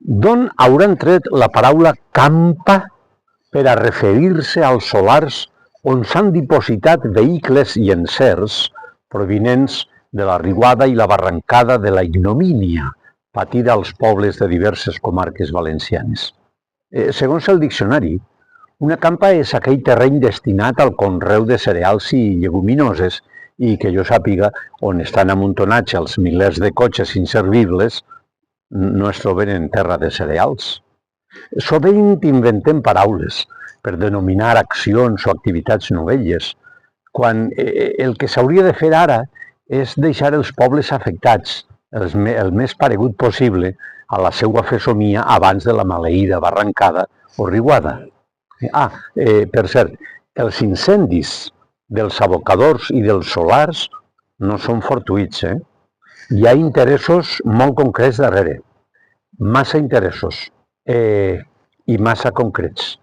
D'on hauran tret la paraula campa per a referir-se als solars on s'han dipositat vehicles i encerts provinents de la riuada i la barrancada de la ignomínia patida als pobles de diverses comarques valencianes. Segons el diccionari, una campa és aquell terreny destinat al conreu de cereals i lleguminoses i que jo sàpiga, on estan amuntonats els milers de cotxes inservibles, no es troben en terra de cereals. Sovint inventem paraules per denominar accions o activitats novelles, quan el que s'hauria de fer ara és deixar els pobles afectats el més paregut possible a la seva fesomia abans de la maleïda barrancada o riuada. Per cert, els incendis dels abocadors i dels solars no són fortuïts. Hi ha interessos molt concrets darrere, massa interessos i massa concrets.